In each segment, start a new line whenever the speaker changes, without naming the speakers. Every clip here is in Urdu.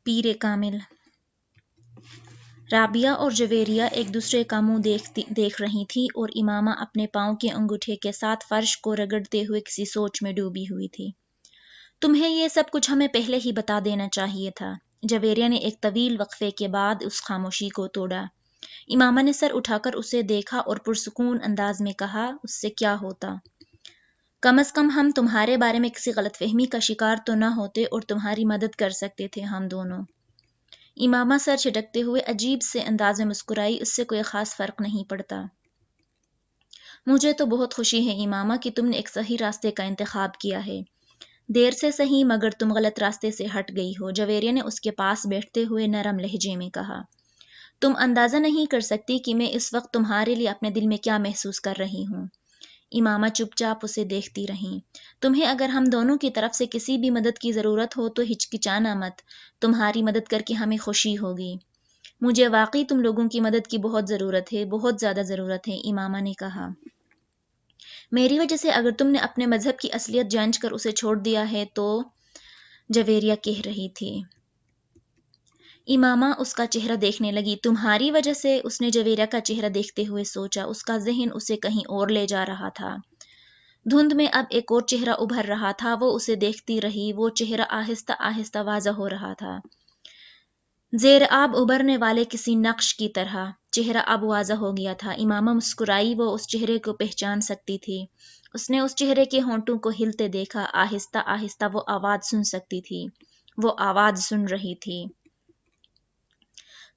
پیر کامل۔ رابعہ اور جویریہ ایک دوسرے کا منہ دیکھ رہی تھی اور امامہ اپنے پاؤں کے انگوٹھے کے ساتھ فرش کو رگڑتے ہوئے کسی سوچ میں ڈوبی ہوئی تھی۔ تمہیں یہ سب کچھ ہمیں پہلے ہی بتا دینا چاہیے تھا۔ جویریہ نے ایک طویل وقفے کے بعد اس خاموشی کو توڑا۔ امامہ نے سر اٹھا کر اسے دیکھا اور پرسکون انداز میں کہا، اس سے کیا ہوتا؟ کم از کم ہم تمہارے بارے میں کسی غلط فہمی کا شکار تو نہ ہوتے اور تمہاری مدد کر سکتے تھے ہم دونوں۔ امامہ سر جھٹکتے ہوئے عجیب سے انداز میں مسکرائی، اس سے کوئی خاص فرق نہیں پڑتا۔ مجھے تو بہت خوشی ہے امامہ کہ تم نے ایک صحیح راستے کا انتخاب کیا ہے۔ دیر سے صحیح مگر تم غلط راستے سے ہٹ گئی ہو، جویریہ نے اس کے پاس بیٹھتے ہوئے نرم لہجے میں کہا۔ تم اندازہ نہیں کر سکتی کہ میں اس وقت تمہارے لیے اپنے دل میں کیا محسوس کر رہی ہوں۔ امامہ چپ چاپ اسے دیکھتی رہیں۔ تمہیں اگر ہم دونوں کی طرف سے کسی بھی مدد کی ضرورت ہو تو ہچکچانا مت، تمہاری مدد کر کے ہمیں خوشی ہوگی۔ مجھے واقعی تم لوگوں کی مدد کی بہت ضرورت ہے، بہت زیادہ ضرورت ہے، امامہ نے کہا۔ میری وجہ سے اگر تم نے اپنے مذہب کی اصلیت جانچ کر اسے چھوڑ دیا ہے تو، جویریہ کہہ رہی تھی۔ امامہ اس کا چہرہ دیکھنے لگی۔ تمہاری وجہ سے؟ اس نے جویریہ کا چہرہ دیکھتے ہوئے سوچا، اس کا ذہن اسے کہیں اور لے جا رہا تھا۔ دھند میں اب ایک اور چہرہ ابھر رہا تھا، وہ اسے دیکھتی رہی، وہ چہرہ آہستہ آہستہ واضح ہو رہا تھا، زیر آب ابھرنے والے کسی نقش کی طرح۔ چہرہ اب واضح ہو گیا تھا۔ امامہ مسکرائی، وہ اس چہرے کو پہچان سکتی تھی۔ اس نے اس چہرے کے ہونٹوں کو ہلتے دیکھا، آہستہ آہستہ وہ آواز سن سکتی تھی، وہ آواز سن رہی تھی۔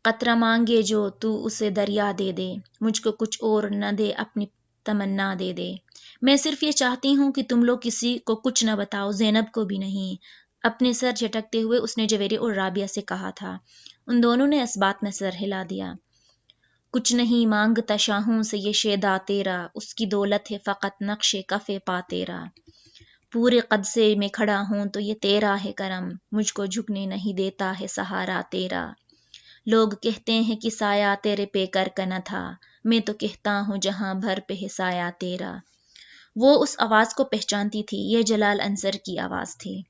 قطرہ مانگے جو تو اسے دریا دے دے، مجھ کو کچھ اور نہ دے، اپنی تمنا دے دے۔ میں صرف یہ چاہتی ہوں کہ تم لوگ کسی کو کچھ نہ بتاؤ، زینب کو بھی نہیں۔ اپنے سر جھٹکتے ہوئے اس نے جویریہ اور رابعہ سے کہا تھا۔ ان دونوں نے اس بات میں سر ہلا دیا۔ کچھ نہیں مانگتا شاہوں سے یہ شیدا تیرا، اس کی دولت ہے فقط نقش کف پا تیرا۔ پورے قد سے میں کھڑا ہوں تو یہ تیرا ہے کرم، مجھ کو جھکنے نہیں دیتا ہے سہارا تیرا۔ لوگ کہتے ہیں کہ سایہ تیرے پہ کرک نہ تھا، میں تو کہتا ہوں جہاں بھر پہ ہے سایہ تیرا۔ وہ اس آواز کو پہچانتی تھی، یہ جلال انصر کی آواز تھی۔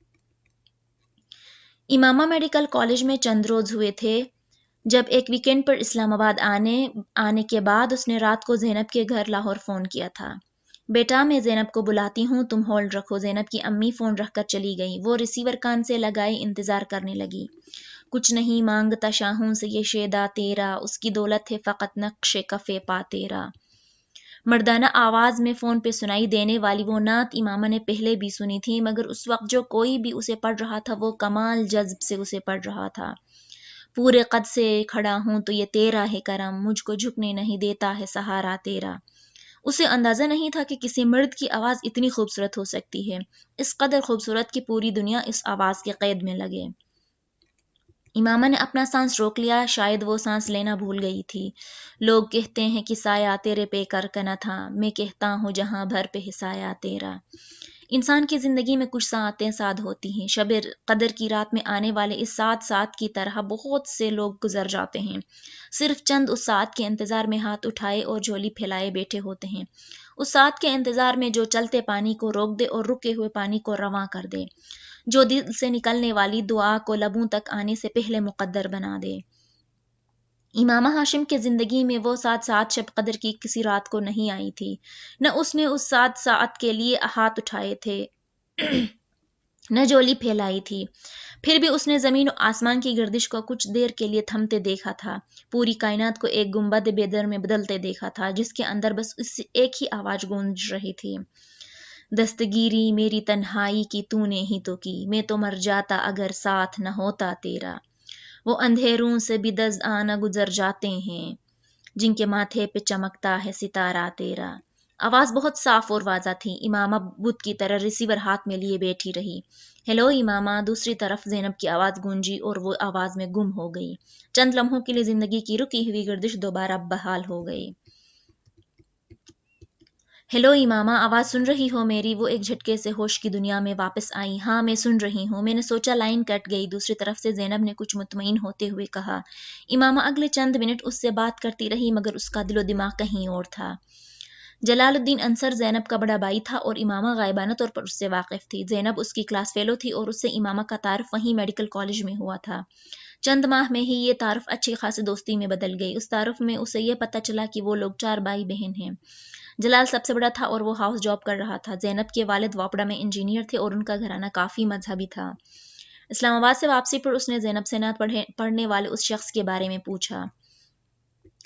امامہ میڈیکل کالج میں چند روز ہوئے تھے جب ایک ویکینڈ پر اسلام آباد آنے کے بعد اس نے رات کو زینب کے گھر لاہور فون کیا تھا۔ بیٹا میں زینب کو بلاتی ہوں، تم ہولڈ رکھو۔ زینب کی امی فون رکھ کر چلی گئی، وہ ریسیور کان سے لگائے انتظار کرنے لگی۔ کچھ نہیں مانگتا شاہوں سے یہ شیدا تیرا، اس کی دولت ہے فقط نقش کف پا تیرا۔ مردانہ آواز میں فون پہ سنائی دینے والی وہ نعت امامہ نے پہلے بھی سنی تھی، مگر اس وقت جو کوئی بھی اسے پڑھ رہا تھا وہ کمال جذب سے اسے پڑھ رہا تھا۔ پورے قد سے کھڑا ہوں تو یہ تیرا ہے کرم، مجھ کو جھکنے نہیں دیتا ہے سہارا تیرا۔ اسے اندازہ نہیں تھا کہ کسی مرد کی آواز اتنی خوبصورت ہو سکتی ہے، اس قدر خوبصورت کہ پوری دنیا اس آواز کے قید میں لگے۔ امامہ نے اپنا سانس روک لیا، شاید وہ سانس لینا بھول گئی تھی۔ لوگ کہتے ہیں کہ سایہ تیرے پہ کرک نہ تھا، میں کہتا ہوں جہاں بھر پہ ہے سایہ تیرا۔ انسان کی زندگی میں کچھ ساعتیں سعد ہوتی ہیں، شب قدر کی رات میں آنے والے اس ساعت کی طرح بہت سے لوگ گزر جاتے ہیں، صرف چند اس ساعت کے انتظار میں ہاتھ اٹھائے اور جھولی پھیلائے بیٹھے ہوتے ہیں، اس ساعت کے انتظار میں جو چلتے پانی کو روک دے اور رکے ہوئے پانی کو رواں کر دے، جو دل سے نکلنے والی دعا کو لبوں تک آنے سے پہلے مقدر بنا دے۔ امامہ ہاشم کے زندگی میں وہ سات شب قدر کی کسی رات کو نہیں آئی تھی، نہ اس نے اس ساعت کے لیے ہاتھ اٹھائے تھے، نہ جولی پھیلائی تھی۔ پھر بھی اس نے زمین و آسمان کی گردش کو کچھ دیر کے لیے تھمتے دیکھا تھا، پوری کائنات کو ایک گنبد بے در میں بدلتے دیکھا تھا، جس کے اندر بس اس ایک ہی آواز گونج رہی تھی، دستگیری میری تنہائی کی تو نے ہی تو کی، میں تو مر جاتا اگر ساتھ نہ ہوتا تیرا۔ وہ اندھیروں سے بھی دزآنا گزر جاتے ہیں، جن کے ماتھے پہ چمکتا ہے ستارہ تیرا۔ آواز بہت صاف اور واضح تھی۔ امامہ بت کی طرح ریسیور ہاتھ میں لیے بیٹھی رہی۔ ہیلو امامہ، دوسری طرف زینب کی آواز گونجی اور وہ آواز میں گم ہو گئی۔ چند لمحوں کے لیے زندگی کی رکی ہوئی گردش دوبارہ بحال ہو گئی۔ ہیلو امامہ، آواز سن رہی ہو میری؟ وہ ایک جھٹکے سے ہوش کی دنیا میں واپس آئی۔ ہاں میں سن رہی ہوں، میں نے سوچا لائن کٹ گئی، دوسری طرف سے زینب نے کچھ مطمئن ہوتے ہوئے کہا۔ امامہ اگلے چند منٹ اس سے بات کرتی رہی، مگر اس کا دل و دماغ کہیں اور تھا۔ جلال الدین انصر زینب کا بڑا بھائی تھا اور امامہ غائبانہ طور پر اس سے واقف تھی۔ زینب اس کی کلاس فیلو تھی اور اس سے امامہ کا تعارف وہیں میڈیکل کالج میں ہوا تھا۔ چند ماہ میں ہی یہ تعارف اچھی خاصی دوستی میں بدل گئی۔ اس تعارف میں اسے یہ پتہ چلا کہ وہ لوگ 4 بھائی بہن ہیں۔ جلال سب سے بڑا تھا اور وہ ہاؤس جاب کر رہا تھا۔ زینب کے والد واپڈا میں انجینئر تھے اور ان کا گھرانہ کافی مذہبی تھا۔ اسلام آباد سے واپسی پر اس نے زینب سے نعت پڑھنے والے اس شخص کے بارے میں پوچھا۔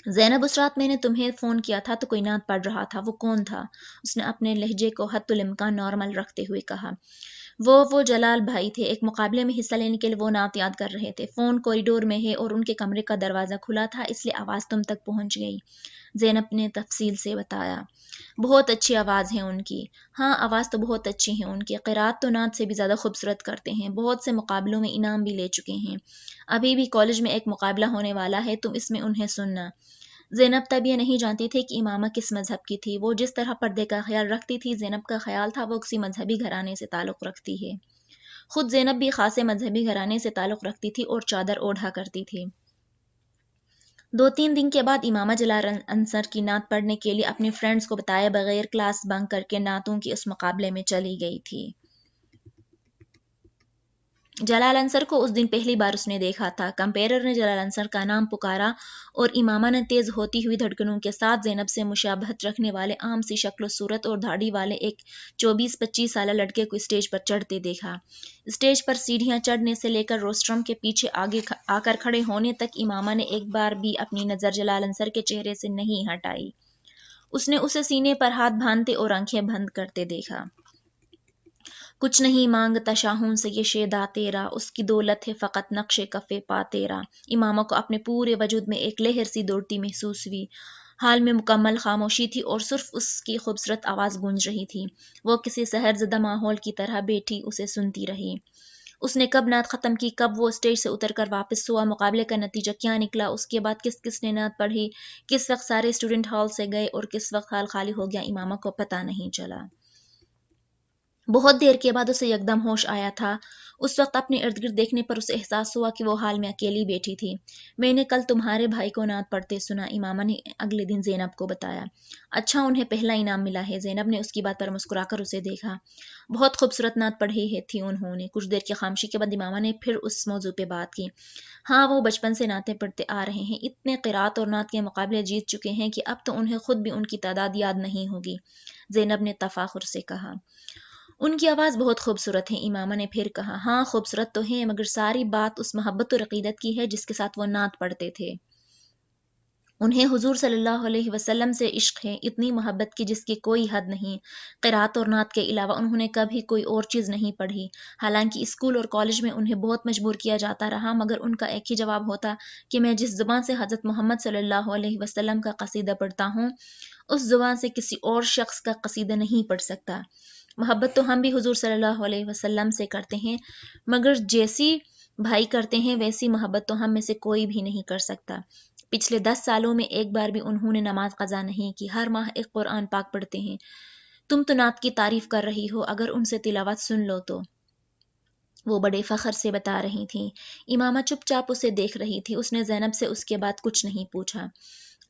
زینب، اس رات میں نے تمہیں فون کیا تھا تو کوئی نعت پڑھ رہا تھا، وہ کون تھا؟ اس نے اپنے لہجے کو حد الامکان نارمل رکھتے ہوئے کہا۔ وہ جلال بھائی تھے، ایک مقابلے میں حصہ لینے کے لیے وہ نعت یاد کر رہے تھے۔ فون کوریڈور میں ہے اور ان کے کمرے کا دروازہ کھلا تھا، اس لیے آواز تم تک پہنچ گئی، زینب نے تفصیل سے بتایا۔ بہت اچھی آواز ہے ان کی۔ ہاں، آواز تو بہت اچھی ہے ان کی، قرات تو نعت سے بھی زیادہ خوبصورت کرتے ہیں، بہت سے مقابلوں میں انعام بھی لے چکے ہیں۔ ابھی بھی کالج میں ایک مقابلہ ہونے والا ہے، تم اس میں انہیں سننا۔ زینب تب یہ نہیں جانتی تھی کہ امامہ کس مذہب کی تھی۔ وہ جس طرح پردے کا خیال رکھتی تھی، زینب کا خیال تھا وہ کسی مذہبی گھرانے سے تعلق رکھتی ہے۔ خود زینب بھی خاصے مذہبی گھرانے سے تعلق رکھتی تھی اور چادر اوڑھا کرتی تھی۔ 2-3 دن کے بعد امامہ جلال انصر کی نعت پڑھنے کے لیے اپنی فرینڈز کو بتائے بغیر کلاس بنک کر کے نعتوں کی اس مقابلے میں چلی گئی تھی۔ جلال انصر کو اس دن پہلی بار اس نے دیکھا تھا۔ کمپیرر نے جلال انصر کا نام پکارا اور امامہ نے تیز ہوتی ہوئی دھڑکنوں کے ساتھ زینب سے مشابہت رکھنے والے عام سی شکل و صورت اور داڑھی والے ایک 24-25 سالہ لڑکے کو اسٹیج پر چڑھتے دیکھا۔ اسٹیج پر سیڑھیاں چڑھنے سے لے کر روسٹرم کے پیچھے آگے آ کر کھڑے ہونے تک امامہ نے ایک بار بھی اپنی نظر جلال انصر کے چہرے سے نہیں ہٹائی۔ اس نے اسے سینے پر ہاتھ باندھتے اور آنکھیں بند کرتے دیکھا۔ کچھ نہیں مانگتا شاہوں سے یہ شیدا تیرا، اس کی دولت ہے فقط نقش کفے پا تیرا۔ امامہ کو اپنے پورے وجود میں ایک لہر سی دوڑتی محسوس ہوئی۔ حال میں مکمل خاموشی تھی اور صرف اس کی خوبصورت آواز گونج رہی تھی۔ وہ کسی سحر زدہ ماحول کی طرح بیٹھی اسے سنتی رہی۔ اس نے کب نعت ختم کی، کب وہ اسٹیج سے اتر کر واپس ہوا، مقابلے کا نتیجہ کیا نکلا، اس کے بعد کس کس نے نعت پڑھی، کس وقت سارے اسٹوڈنٹ ہال سے گئے اور کس وقت ہال خالی ہو گیا، امامہ کو پتہ نہیں چلا۔ بہت دیر کے بعد اسے یکدم ہوش آیا تھا۔ اس وقت اپنے ارد گرد دیکھنے پر اسے احساس ہوا کہ وہ حال میں اکیلی بیٹھی تھی۔ میں نے کل تمہارے بھائی کو نعت پڑھتے سنا، امامہ نے اگلے دن زینب کو بتایا۔ اچھا، انہیں پہلا انعام ملا ہے؟ زینب نے اس کی بات پر مسکرا کر اسے دیکھا۔ بہت خوبصورت نعت پڑھی تھی انہوں نے۔ کچھ دیر کی خاموشی کے بعد امامہ نے پھر اس موضوع پہ بات کی۔ ہاں، وہ بچپن سے نعتیں پڑھتے آ رہے ہیں، اتنے قرات اور نعت کے مقابلے جیت چکے ہیں کہ اب تو انہیں خود بھی ان کی تعداد یاد نہیں ہوگی، زینب نے تفاخر سے کہا۔ ان کی آواز بہت خوبصورت ہے، امامہ نے پھر کہا۔ ہاں، خوبصورت تو ہے، مگر ساری بات اس محبت اور عقیدت کی ہے جس کے ساتھ وہ نعت پڑھتے تھے۔ انہیں حضور صلی اللہ علیہ وسلم سے عشق ہے، اتنی محبت کی جس کی کوئی حد نہیں۔ قرات اور نعت کے علاوہ انہوں نے کبھی کوئی اور چیز نہیں پڑھی۔ حالانکہ اسکول اور کالج میں انہیں بہت مجبور کیا جاتا رہا، مگر ان کا ایک ہی جواب ہوتا کہ میں جس زبان سے حضرت محمد صلی اللہ علیہ وسلم کا قصیدہ پڑھتا ہوں، اس زبان سے کسی اور شخص کا قصیدہ نہیں پڑھ سکتا۔ محبت تو ہم بھی حضور صلی اللہ علیہ وسلم سے کرتے ہیں، مگر جیسی بھائی کرتے ہیں ویسی محبت تو ہم میں سے کوئی بھی نہیں کر سکتا۔ پچھلے 10 سالوں میں ایک بار بھی انہوں نے نماز قضا نہیں کی، ہر ماہ ایک قرآن پاک پڑھتے ہیں۔ تم تو نعت کی تعریف کر رہی ہو، اگر ان سے تلاوت سن لو تو۔ وہ بڑے فخر سے بتا رہی تھیں۔ امامہ چپ چاپ اسے دیکھ رہی تھی۔ اس نے زینب سے اس کے بعد کچھ نہیں پوچھا۔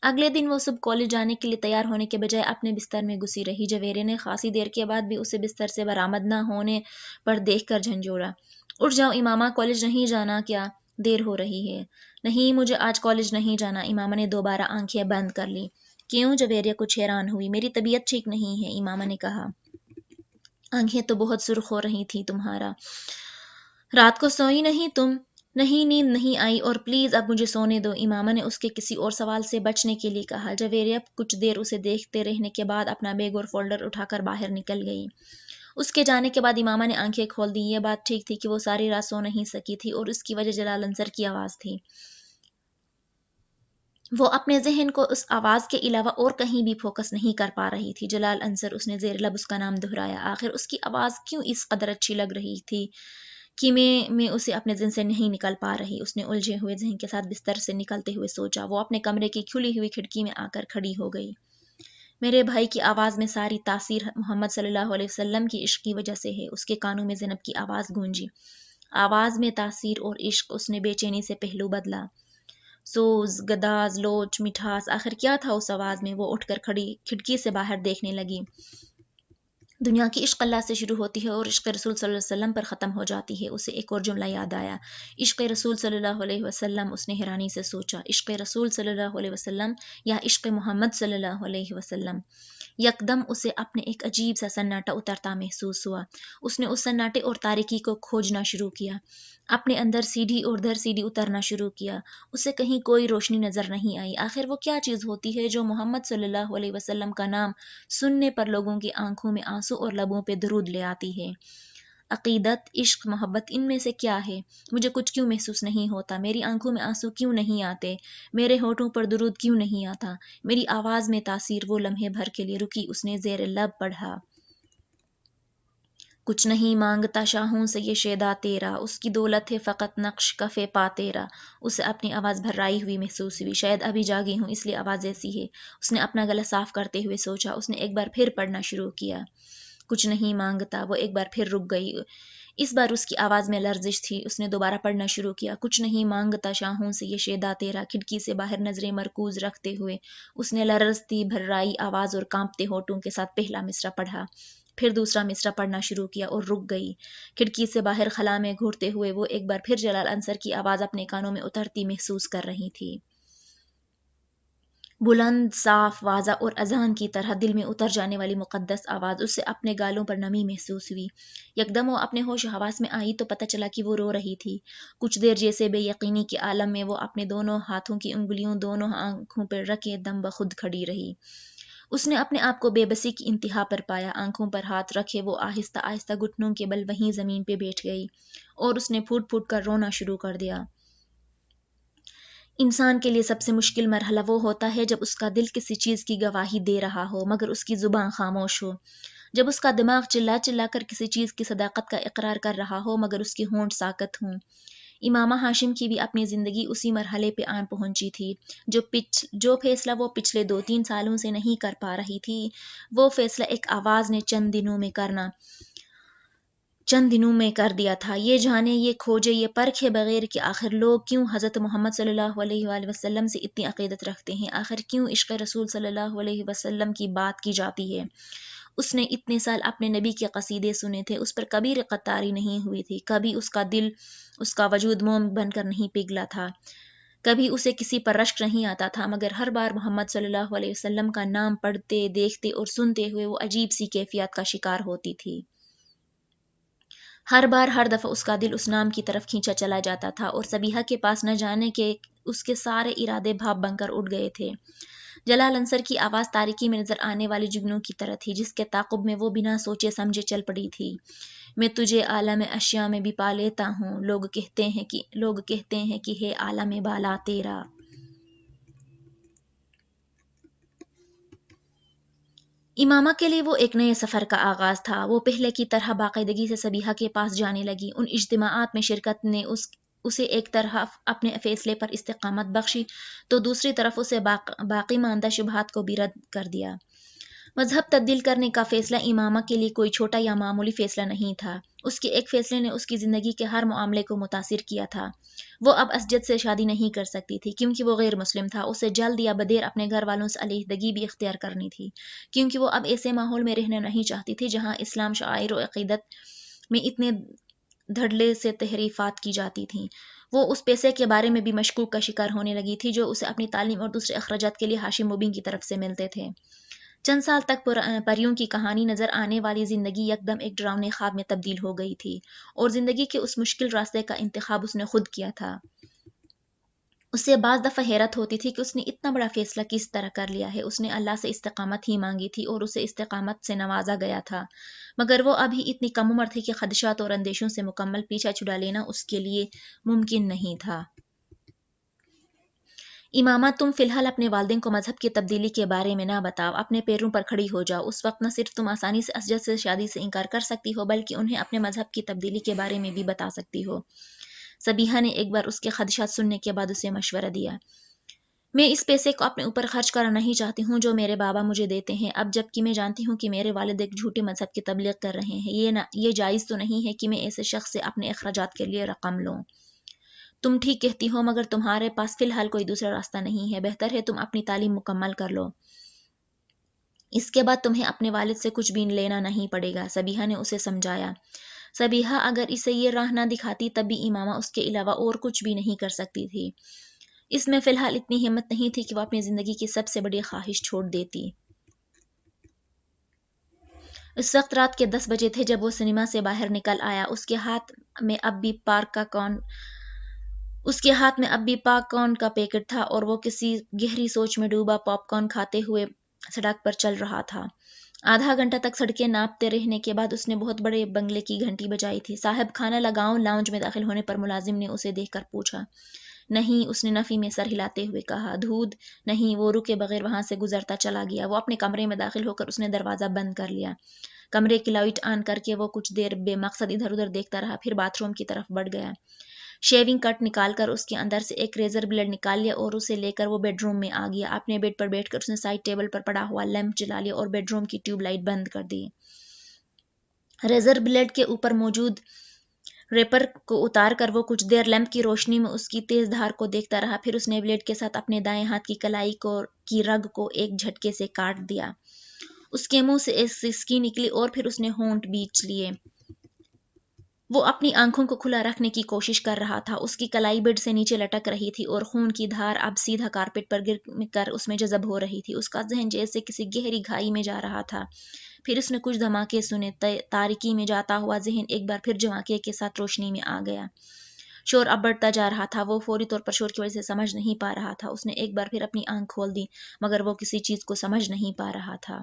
اگلے دن وہ صبح کالج جانے کے لیے تیار ہونے کے بجائے اپنے بستر میں گھسی رہی۔ جویرے نے خاصی دیر کے بعد بھی اسے بستر سے برآمد نہ ہونے پر دیکھ کر جھنجھوڑا۔ اٹھ جاؤ امامہ، کالج نہیں جانا کیا؟ دیر ہو رہی ہے۔ نہیں، مجھے آج کالج نہیں جانا، امامہ نے دوبارہ آنکھیں بند کر لی۔ کیوں؟ جویریہ کچھ حیران ہوئی۔ میری طبیعت ٹھیک نہیں ہے، امامہ نے کہا۔ آنکھیں تو بہت سرخ ہو رہی تھی تمہارا۔ رات کو سوئی نہیں تم؟ نہیں، نیند نہیں آئی، اور پلیز اب مجھے سونے دو، امامہ نے اس کے کسی اور سوال سے بچنے کے لیے کہا۔ جویریہ کچھ دیر اسے دیکھتے رہنے کے بعد اپنا بیگ اور فولڈر اٹھا کر باہر نکل گئی۔ اس کے جانے کے بعد امامہ نے آنکھیں کھول دیں۔ یہ بات ٹھیک تھی کہ وہ ساری رات سو نہیں سکی تھی اور اس کی وجہ جلال انصر کی آواز تھی۔ وہ اپنے ذہن کو اس آواز کے علاوہ اور کہیں بھی فوکس نہیں کر پا رہی تھی۔ جلال انصر، اس نے زیر لب اس کا نام دہرایا۔ آخر اس کی آواز کیوں اس قدر اچھی لگ رہی تھی کہ میں اسے اپنے ذہن سے نہیں نکل پا رہی۔ اس نے الجھے ہوئے ذہن کے ساتھ بستر سے نکلتے ہوئے سوچا۔ وہ اپنے کمرے کی کھلی ہوئی کھڑکی میں آ کر کھڑی ہو گئی۔ میرے بھائی کی آواز میں ساری تاثیر محمد صلی اللہ علیہ وسلم کی عشق کی وجہ سے ہے، اس کے کانوں میں زینب کی آواز گونجی۔ آواز میں تاثیر اور عشق، اس نے بے چینی سے پہلو بدلا۔ سوز، گداز، لوچ، مٹھاس، آخر کیا تھا اس آواز میں؟ وہ اٹھ کر کھڑکی سے باہر دیکھنے لگی۔ دنیا کی عشق اللہ سے شروع ہوتی ہے اور عشق رسول صلی اللہ علیہ وسلم پر ختم ہو جاتی ہے۔ اسے ایک اور جملہ یاد آیا، عشق رسول صلی اللہ علیہ وسلم۔ اس نے حیرانی سے سوچا، عشق رسول صلی اللہ علیہ وسلم یا عشق محمد صلی اللہ علیہ وسلم؟ یکدم اسے اپنے ایک عجیب سا سناٹا اترتا محسوس ہوا۔ اس نے اس سناٹے اور تاریکی کو کھوجنا شروع کیا، اپنے اندر سیڑھی اور در سیڑھی اترنا شروع کیا۔ اسے کہیں کوئی روشنی نظر نہیں آئی۔ آخر وہ کیا چیز ہوتی ہے جو محمد صلی اللہ علیہ وسلم کا نام سننے پر لوگوں کی آنکھوں میں آنسو اور لبوں پہ درود لے آتی ہے؟ عقیدت، عشق، محبت، ان میں سے کیا ہے؟ مجھے کچھ کیوں محسوس نہیں ہوتا؟ میری آنکھوں میں آنسو کیوں نہیں آتے؟ میرے ہونٹوں پر درود کیوں نہیں آتا؟ میری آواز میں تاثیر وہ لمحے بھر کے لیے رکی۔ اس نے زیر لب پڑھا، کچھ نہیں مانگتا شاہوں سے یہ شیدا تیرا، اس کی دولت ہے فقط نقش کف پا تیرا۔ اسے اپنی آواز بھرائی ہوئی محسوس ہوئی۔ شاید ابھی جاگی ہوں اس لیے آواز ایسی ہے۔ اس نے اپنا گلا صاف کرتے ہوئے سوچا۔ اس نے ایک بار پھر پڑھنا شروع کیا، کچھ نہیں مانگتا۔ وہ ایک بار پھر رک گئی۔ اس بار اس کی آواز میں لرزش تھی۔ اس نے دوبارہ پڑھنا شروع کیا، کچھ نہیں مانگتا شاہوں سے یہ شیدا تیرا۔ کھڑکی سے باہر نظریں مرکوز رکھتے ہوئے اس نے لرزتی بھرائی آواز اور کانپتے ہونٹوں کے ساتھ پہلا مصرع پڑھا، پھر دوسرا مصرع پڑھنا شروع کیا اور رک گئی۔ کھڑکی سے باہر خلا میں گھورتے ہوئے وہ ایک بار پھر جلال انصر کی آواز اپنے کانوں میں اترتی محسوس کر رہی تھی، بلند، صاف، واضح اور اذان کی طرح دل میں اتر جانے والی مقدس آواز۔ اسے اپنے گالوں پر نمی محسوس ہوئی۔ یکدم وہ اپنے ہوش حواس میں آئی تو پتہ چلا کہ وہ رو رہی تھی۔ کچھ دیر جیسے بے یقینی کے عالم میں وہ اپنے دونوں ہاتھوں کی انگلیوں دونوں آنکھوں پر رکھے دم بخود کھڑی رہی۔ اس نے اپنے آپ کو بے بسی کی انتہا پر پایا۔ آنکھوں پر ہاتھ رکھے وہ آہستہ آہستہ گھٹنوں کے بل وہیں زمین پہ بیٹھ گئی اور اس نے پھوٹ پھوٹ کر رونا شروع کر دیا۔ انسان کے لیے سب سے مشکل مرحلہ وہ ہوتا ہے جب اس کا دل کسی چیز کی گواہی دے رہا ہو مگر اس کی زبان خاموش ہو، جب اس کا دماغ چلا چلا کر کسی چیز کی صداقت کا اقرار کر رہا ہو مگر اس کے ہونٹ ساکت ہوں۔ امامہ ہاشم کی بھی اپنی زندگی اسی مرحلے پہ آن پہنچی تھی۔ جو فیصلہ وہ پچھلے 2-3 سالوں سے نہیں کر پا رہی تھی، وہ فیصلہ ایک آواز نے چند دنوں میں کر دیا تھا۔ یہ جانے، یہ کھوجے، یہ پرکھے بغیر کہ آخر لوگ کیوں حضرت محمد صلی اللہ علیہ وآلہ وسلم سے اتنی عقیدت رکھتے ہیں، آخر کیوں عشق رسول صلی اللہ علیہ وسلم کی بات کی جاتی ہے۔ اس نے اتنے سال اپنے نبی کے قصیدے سنے تھے، اس پر کبھی رقت طاری نہیں ہوئی تھی، کبھی اس کا دل، اس کا وجود موم بن کر نہیں پگھلا تھا، کبھی اسے کسی پر رشک نہیں آتا تھا، مگر ہر بار محمد صلی اللہ علیہ وسلم کا نام پڑھتے، دیکھتے اور سنتے ہوئے وہ عجیب سی کیفیت کا شکار ہوتی تھی۔ ہر بار، ہر دفعہ اس کا دل اس نام کی طرف کھینچا چلا جاتا تھا اور سبیحہ کے پاس نہ جانے کے اس کے سارے ارادے بھاپ بن کر اٹھ گئے تھے۔ جلال انصر کی آواز تاریکی میں نظر آنے والے جگنوں کی طرح تھی جس کے تعاقب میں وہ بنا سوچے سمجھے چل پڑی تھی۔ میں تجھے عالم اشیاء میں بھی پا لیتا ہوں، لوگ کہتے ہیں کہ ہے عالم بالا تیرا۔ امامہ کے لیے وہ ایک نئے سفر کا آغاز تھا۔ وہ پہلے کی طرح باقاعدگی سے سبیحہ کے پاس جانے لگی۔ ان اجتماعات میں شرکت نے اسے ایک طرف اپنے فیصلے پر استقامت بخشی تو دوسری طرف اسے باقی ماندہ شبہات کو بھی رد کر دیا۔ مذہب تبدیل کرنے کا فیصلہ امامہ کے لیے کوئی چھوٹا یا معمولی فیصلہ نہیں تھا۔ اس کے ایک فیصلے نے اس کی زندگی کے ہر معاملے کو متاثر کیا تھا۔ وہ اب اسجد سے شادی نہیں کر سکتی تھی کیونکہ وہ غیر مسلم تھا۔ اسے جلد یا بدیر اپنے گھر والوں سے علیحدگی بھی اختیار کرنی تھی کیونکہ وہ اب ایسے ماحول میں رہنا نہیں چاہتی تھی جہاں اسلام شعائر و عقیدت میں اتنے دھڑلے سے تحریفات کی جاتی تھیں۔ وہ اس پیسے کے بارے میں بھی مشکوک کا شکار ہونے لگی تھی جو اسے اپنی تعلیم اور دوسرے اخراجات کے لیے ہاشم مبین کی طرف سے ملتے تھے۔ چند سال تک پریوں کی کہانی نظر آنے والی زندگی یکدم ایک ڈراؤنے خواب میں تبدیل ہو گئی تھی اور زندگی کے اس مشکل راستے کا انتخاب اس نے خود کیا تھا۔ اسے بعض دفعہ حیرت ہوتی تھی کہ اس نے اتنا بڑا فیصلہ کس طرح کر لیا ہے۔ اس نے اللہ سے استقامت ہی مانگی تھی اور اسے استقامت سے نوازا گیا تھا، مگر وہ ابھی اتنی کم عمر تھی کہ خدشات اور اندیشوں سے مکمل پیچھا چھڑا لینا اس کے لیے ممکن نہیں تھا۔ امامہ، تم فی الحال اپنے والدین کو مذہب کی تبدیلی کے بارے میں نہ بتاؤ، اپنے پیروں پر کھڑی ہو جاؤ۔ اس وقت نہ صرف تم آسانی سے اسجد سے شادی سے انکار کر سکتی ہو بلکہ انہیں اپنے مذہب کی تبدیلی کے بارے میں بھی بتا سکتی ہو۔ سبیحہ نے ایک بار اس کے خدشات سننے کے بعد اسے مشورہ دیا۔ میں اس پیسے کو اپنے اوپر خرچ کرنا نہیں چاہتی ہوں جو میرے بابا مجھے دیتے ہیں اب جبکہ میں جانتی ہوں کہ میرے والد ایک جھوٹے مذہب کی تبلیغ کر رہے ہیں۔ یہ جائز تو نہیں ہے کہ میں ایسے شخص سے اپنے اخراجات کے لیے رقم لوں۔ تم ٹھیک کہتی ہو مگر تمہارے پاس فی الحال کوئی دوسرا راستہ نہیں ہے۔ بہتر ہے تم اپنی تعلیم مکمل کر لو۔ اس کے بعد تمہیں اپنے والد سے کچھ بھی لینا نہیں پڑے گا، سبیحہ نے اسے سمجھایا۔ سبیحہ اگر اسے یہ راہ نہ دکھاتی تب بھی امامہ اس کے علاوہ اور کچھ بھی نہیں کر سکتی تھی۔ اس میں فی الحال اتنی ہمت نہیں تھی کہ وہ اپنی زندگی کی سب سے بڑی خواہش چھوڑ دیتی۔ اس وقت رات کے 10 بجے تھے جب وہ سنیما سے باہر نکل آیا۔ اس کے ہاتھ میں اب بھی پاک کارن کا پیکٹ تھا اور وہ کسی گہری سوچ میں ڈوبا پاپ کارن کھاتے ہوئے سڑک پر چل رہا تھا۔ آدھا گھنٹہ تک سڑکیں ناپتے رہنے کے بعد اس نے بہت بڑے بنگلے کی گھنٹی بجائی تھی۔ صاحب کھانا لگاؤں؟ لاؤنج میں داخل ہونے پر ملازم نے اسے دیکھ کر پوچھا۔ نہیں، اس نے نفی میں سر ہلاتے ہوئے کہا۔ دودھ؟ نہیں، وہ رکے بغیر وہاں سے گزرتا چلا گیا۔ وہ اپنے کمرے میں داخل ہو کر اس نے دروازہ بند کر لیا۔ کمرے کی لائٹ آن کر کے وہ کچھ دیر بے مقصد ادھر ادھر دیکھتا رہا، پھر باتھ روم کی طرف بڑھ گیا۔ شیونگ کٹ نکال کر اس کے اندر سے ایک ریزر بلیڈ نکال لیا اور اسے لے کر وہ بیڈ روم میں آ گیا۔ اپنے بیڈ پر بیٹھ کر اس نے سائڈ ٹیبل پر پڑا ہوا لیمپ جلا لیا اور بیڈ روم کی ٹیوب لائٹ بند کر دی۔ ریزر بلیڈ کے اوپر موجود ریپر کو اتار کر وہ کچھ دیر لیمپ کی روشنی میں اس کی تیز دھار کو دیکھتا رہا، پھر اس نے بلیڈ کے ساتھ اپنے دائیں ہاتھ کی کلائی کی رگ کو ایک جھٹکے سے کاٹ دیا۔ اس کے منہ سے ایک سسکی نکلی اور پھر اس نے ہونٹ بیچ لیے۔ وہ اپنی آنکھوں کو کھلا رکھنے کی کوشش کر رہا تھا۔ اس کی کلائی بیڈ سے نیچے لٹک رہی تھی اور خون کی دھار اب سیدھا کارپیٹ پر گر کر اس میں جذب ہو رہی تھی۔ اس کا ذہن جیسے کسی گہری کھائی میں جا رہا تھا۔ پھر اس نے کچھ دھماکے سنے۔ تاریکی میں جاتا ہوا ذہن ایک بار پھر جھماکے کے ساتھ روشنی میں آ گیا۔ شور اب بڑھتا جا رہا تھا۔ وہ فوری طور پر شور کی وجہ سے سمجھ نہیں پا رہا تھا۔ اس نے ایک بار پھر اپنی آنکھ کھول دی، مگر وہ کسی چیز کو سمجھ نہیں پا رہا تھا۔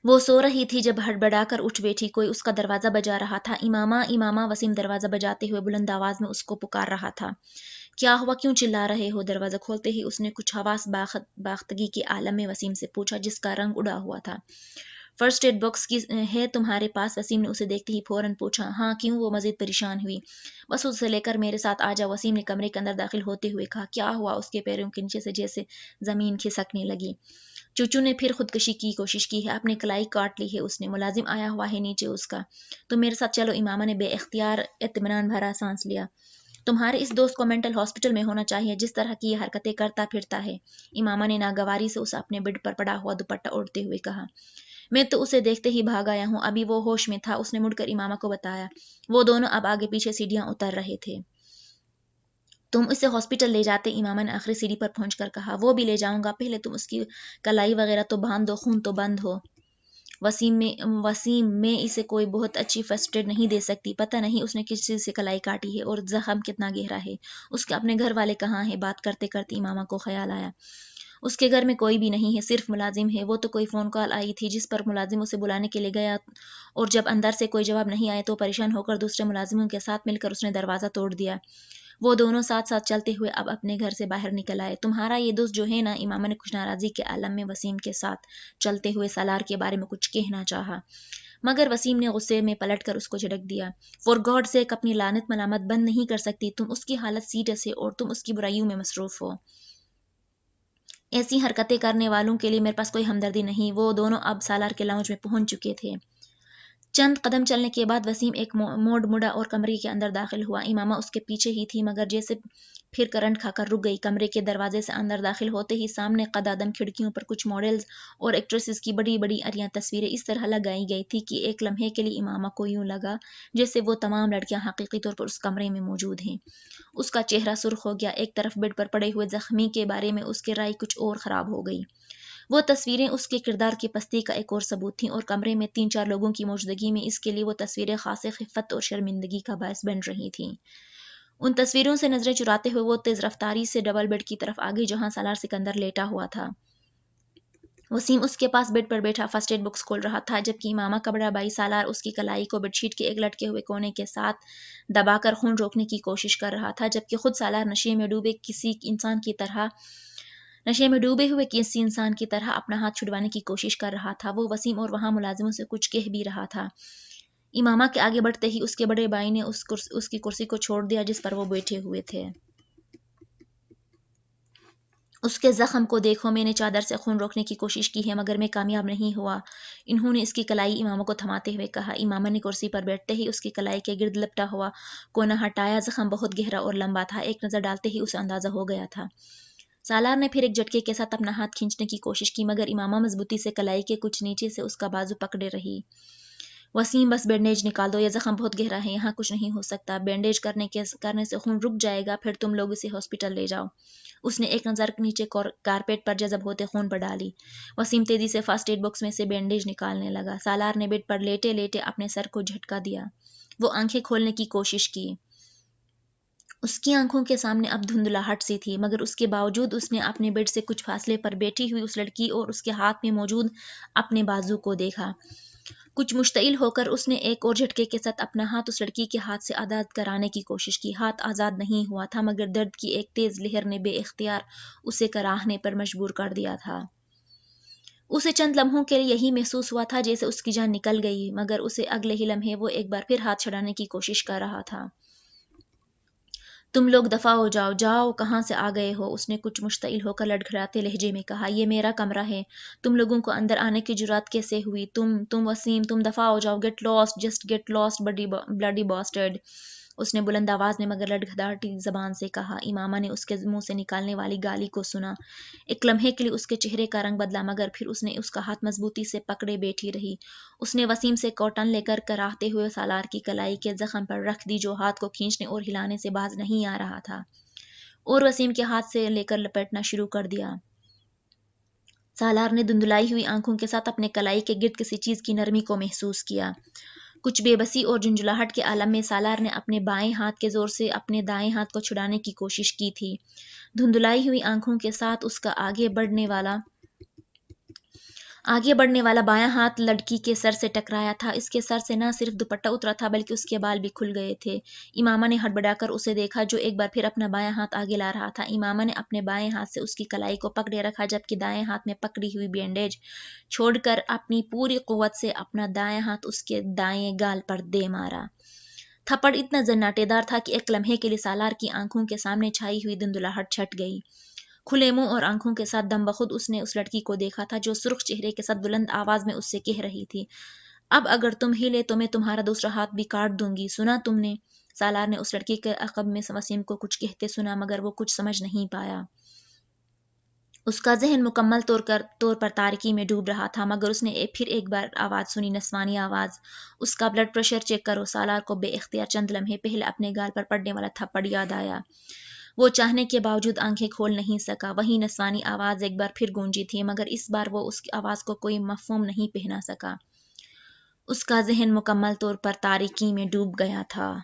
وہ سو رہی تھی جب ہڑبڑا کر اٹھ بیٹھی۔ کوئی اس کا دروازہ بجا رہا تھا۔ امامہ، امامہ! وسیم دروازہ بجاتے ہوئے بلند آواز میں اس کو پکار رہا تھا۔ کیا ہوا؟ کیوں چلا رہے ہو؟ دروازہ کھولتے ہی اس نے کچھ حواس باختگی کے عالم میں وسیم سے پوچھا، جس کا رنگ اڑا ہوا تھا۔ فرسٹ ایڈ باکس کی ہے تمہارے پاس؟ وسیم نے اسے دیکھتے ہی فوراً پوچھا۔ ہاں، کیوں؟ وہ مزید پریشان ہوئی۔ بس اسے لے کر میرے ساتھ آ جا، وسیم نے کمرے کے اندر داخل ہوتے ہوئے کہا۔ کیا ہوا؟ اس کے پیروں کے نیچے سے جیسے زمین کھسکنے لگی۔ چوچو نے پھر خودکشی کی کوشش کی ہے، اپنی کلائی کاٹ لی ہے اس نے، ملازم آیا ہوا ہے نیچے اس کا۔ تم میرے ساتھ چلو۔ امامہ نے بے اختیار اطمینان بھرا سانس لیا۔ تمہارے اس دوست کو مینٹل ہاسپٹل میں ہونا چاہیے، جس طرح کی یہ حرکتیں کرتا پھرتا ہے۔ امامہ نے ناگواری سے اسے اپنے بیڈ پر پڑا ہوا دوپٹہ اوڑھتے ہوئے کہا۔ میں تو اسے دیکھتے ہی بھاگ آیا ہوں، ابھی وہ ہوش میں تھا، اس نے مڑ کر امامہ کو بتایا۔ وہ دونوں اب آگے پیچھے سیڑھیاں اتر رہے تھے۔ تم اسے ہاسپٹل لے جاتے؟ امامہ نے آخری سیڑھی پر پہنچ کر کہا۔ وہ بھی لے جاؤں گا، پہلے تم اس کی کلائی وغیرہ تو باندھ دو، خون تو بند ہو۔ وسیم، میں اسے کوئی بہت اچھی فرسٹ ایڈ نہیں دے سکتی، پتہ نہیں اس نے کس چیز سے کلائی کاٹی ہے اور زخم کتنا گہرا ہے۔ اس کے اپنے گھر والے کہاں ہیں؟ بات کرتے کرتے امامہ کو خیال آیا۔ اس کے گھر میں کوئی بھی نہیں ہے، صرف ملازم ہے۔ وہ تو کوئی فون کال آئی تھی جس پر ملازم اسے بلانے کے لیے گیا اور جب اندر سے کوئی جواب نہیں آیا تو پریشان ہو کر دوسرے ملازموں کے ساتھ مل کر اس نے دروازہ توڑ دیا۔ وہ دونوں ساتھ ساتھ چلتے ہوئے اب اپنے گھر سے باہر نکل آئے۔ تمہارا یہ دوست جو ہے نا، امامہ نے کچھ ناراضی کے عالم میں وسیم کے ساتھ چلتے ہوئے سالار کے بارے میں کچھ کہنا چاہا، مگر وسیم نے غصے میں پلٹ کر اس کو جھڑک دیا۔ فار گاڈ سیک، اپنی لعنت ملامت بند نہیں کر سکتی تم؟ اس کی حالت سیریس ہے اور تم اس کی برائیوں میں مصروف ہو۔ ایسی حرکتیں کرنے والوں کے لیے میرے پاس کوئی ہمدردی نہیں۔ وہ دونوں اب سالار کے لاؤنج میں پہنچ چکے تھے۔ چند قدم چلنے کے بعد وسیم ایک موڑ مڑا اور کمرے کے اندر داخل ہوا۔ امامہ اس کے پیچھے ہی تھی، مگر جیسے پھر کرنٹ کھا کر رک گئی۔ کمرے کے دروازے سے اندر داخل ہوتے ہی سامنے قد آدم کھڑکیوں پر کچھ ماڈلز اور ایکٹریسز کی بڑی بڑی عریاں تصویریں اس طرح لگائی گئی تھی کہ ایک لمحے کے لیے امامہ کو یوں لگا جیسے وہ تمام لڑکیاں حقیقی طور پر اس کمرے میں موجود ہیں۔ اس کا چہرہ سرخ ہو گیا۔ ایک طرف بیڈ پر پڑے ہوئے زخمی کے بارے میں اس کی رائے کچھ اور خراب ہو گئی۔ وہ تصویریں اس کے کردار کی پستی کا ایک اور ثبوت تھیں اور کمرے میں 3-4 لوگوں کی موجودگی میں اس کے لیے وہ تصویریں خاص خفت اور شرمندگی کا باعث بن رہی تھیں۔ ان تصویروں سے نظریں چراتے ہوئے وہ تیز رفتاری سے ڈبل بیڈ کی طرف آگئی جہاں سالار سکندر لیٹا ہوا تھا۔ وسیم اس کے پاس بیڈ پر بیٹھا فرسٹ ایڈ باکس کھول رہا تھا، جبکہ امامہ کا بڑا بھائی سالار اس کی کلائی کو بیڈ شیٹ کے ایک لٹکے ہوئے کونے کے ساتھ دبا کر خون روکنے کی کوشش کر رہا تھا، جبکہ خود سالار نشے میں ڈوبے ہوئے کسی انسان کی طرح اپنا ہاتھ چھڑوانے کی کوشش کر رہا تھا۔ وہ وسیم اور وہاں ملازموں سے کچھ کہہ بھی رہا تھا۔ امامہ کے آگے بڑھتے ہی اس کے بڑے بھائی نے اس کی کرسی کو چھوڑ دیا جس پر وہ بیٹھے ہوئے تھے۔ اس کے زخم کو دیکھو، میں نے چادر سے خون روکنے کی کوشش کی ہے مگر میں کامیاب نہیں ہوا، انہوں نے اس کی کلائی امامہ کو تھماتے ہوئے کہا۔ امامہ نے کرسی پر بیٹھتے ہی اس کی کلائی کے گرد لپٹا ہوا کونا ہٹایا۔ زخم بہت گہرا اور لمبا تھا، ایک نظر ڈالتے ہی اسے اندازہ ہو گیا تھا۔ سالار نے پھر ایک جھٹکے کے ساتھ اپنا ہاتھ کھینچنے کی کوشش کی، مگر امامہ مضبوطی سے کلائی کے کچھ نیچے سے اس کا بازو پکڑے رہی۔ وسیم، بس بینڈیج نکال دو، یہ زخم بہت گہرا ہے، یہاں کچھ نہیں ہو سکتا، بینڈیج کرنے سے خون رک جائے گا، پھر تم لوگ اسے ہاسپٹل لے جاؤ۔ اس نے ایک نظر نیچے کارپیٹ پر جذب ہوتے خون پر ڈالی۔ وسیم تیزی سے فرسٹ ایڈ باکس میں سے بینڈیج نکالنے لگا۔ سالار نے بیڈ پر لیٹے لیٹے اپنے سر کو جھٹکا دیا۔ وہ آنکھیں کھولنے کی کوشش کی۔ اس کی آنکھوں کے سامنے اب دھندلاہٹ سی تھی، مگر اس کے باوجود اس نے اپنے بیڈ سے کچھ فاصلے پر بیٹھی ہوئی اس لڑکی اور اس کے ہاتھ میں موجود اپنے بازو کو دیکھا۔ کچھ مشتعل ہو کر اس نے ایک اور جھٹکے کے ساتھ اپنا ہاتھ اس لڑکی کے ہاتھ سے آزاد کرانے کی کوشش کی۔ ہاتھ آزاد نہیں ہوا تھا، مگر درد کی ایک تیز لہر نے بے اختیار اسے کراہنے پر مجبور کر دیا تھا۔ اسے چند لمحوں کے لیے یہی محسوس ہوا تھا جیسے اس کی جان نکل گئی، مگر اسے اگلے ہی لمحے وہ ایک بار پھر ہاتھ چھڑانے کی کوشش کر رہا تھا۔ تم لوگ دفع ہو جاؤ، جاؤ، کہاں سے آ گئے ہو؟ اس نے کچھ مشتعل ہو کر لڑکھڑاتے لہجے میں کہا۔ یہ میرا کمرہ ہے، تم لوگوں کو اندر آنے کی جرات کیسے ہوئی؟ تم وسیم، تم دفع ہو جاؤ، get lost, just get lost bloody bastard, اس نے بلند آواز میں مگر لڑکھڑاتی زبان سے کہا۔ امامہ نے اس کے منہ سے نکالنے والی گالی کو سنا۔ ایک لمحے کے لیے اس کے چہرے کا رنگ بدلا، مگر پھر اس نے اس کا ہاتھ مضبوطی سے پکڑے بیٹھی رہی۔ اس نے وسیم سے کاٹن لے کر کراہتے ہوئے سالار کی کلائی کے زخم پر رکھ دی جو ہاتھ کو کھینچنے اور ہلانے سے باز نہیں آ رہا تھا، اور وسیم کے ہاتھ سے لے کر لپیٹنا شروع کر دیا۔ سالار نے دھندلائی ہوئی آنکھوں کے ساتھ اپنے کلائی کے گرد کسی چیز کی نرمی کو محسوس کیا۔ کچھ بے بسی اور جھنجھلاہٹ کے عالم میں سالار نے اپنے بائیں ہاتھ کے زور سے اپنے دائیں ہاتھ کو چھڑانے کی کوشش کی تھی۔ دھندلائی ہوئی آنکھوں کے ساتھ اس کا آگے بڑھنے والا بایاں ہاتھ لڑکی کے سر سے ٹکرایا تھا۔ اس کے سر سے نہ صرف دوپٹہ اترا تھا بلکہ اس کے بال بھی کھل گئے تھے۔ امامہ نے ہڑبڑا کر اسے دیکھا جو ایک بار پھر اپنا بایاں ہاتھ آگے لا رہا تھا۔ امامہ نے اپنے بائیں ہاتھ سے اس کی کلائی کو پکڑے رکھا جبکہ دائیں ہاتھ میں پکڑی ہوئی بینڈیج چھوڑ کر اپنی پوری قوت سے اپنا دایاں ہاتھ اس کے دائیں گال پر دے مارا۔ تھپڑ اتنا زناٹے دار تھا کہ ایک لمحے کے لیے سالار کی آنکھوں کے سامنے چھائی ہوئی دھندلاہٹ چھٹ گئی۔ کھلے منہ اور آنکھوں کے ساتھ دم بخود اس نے اس لڑکی کو دیکھا تھا جو سرخ چہرے کے ساتھ بلند آواز میں اس سے کہہ رہی تھی، اب اگر تم ہلے تو میں تمہارا دوسرا ہاتھ بھی کاٹ دوں گی، سنا تم نے؟ سالار نے اس لڑکی کے عقب میں وسیم کو کچھ کہتے سنا مگر وہ کچھ سمجھ نہیں پایا۔ اس کا ذہن مکمل طور پر تاریکی میں ڈوب رہا تھا، مگر اس نے پھر ایک بار آواز سنی، نسوانی آواز، اس کا بلڈ پریشر چیک کرو۔ سالار کو بے اختیار چند لمحے پہلے اپنے گال پر پڑنے والا تھپڑ یاد آیا۔ وہ چاہنے کے باوجود آنکھیں کھول نہیں سکا۔ وہی نسوانی آواز ایک بار پھر گونجی تھی، مگر اس بار وہ اس آواز کو کوئی مفہوم نہیں پہنا سکا۔ اس کا ذہن مکمل طور پر تاریکی میں ڈوب گیا تھا۔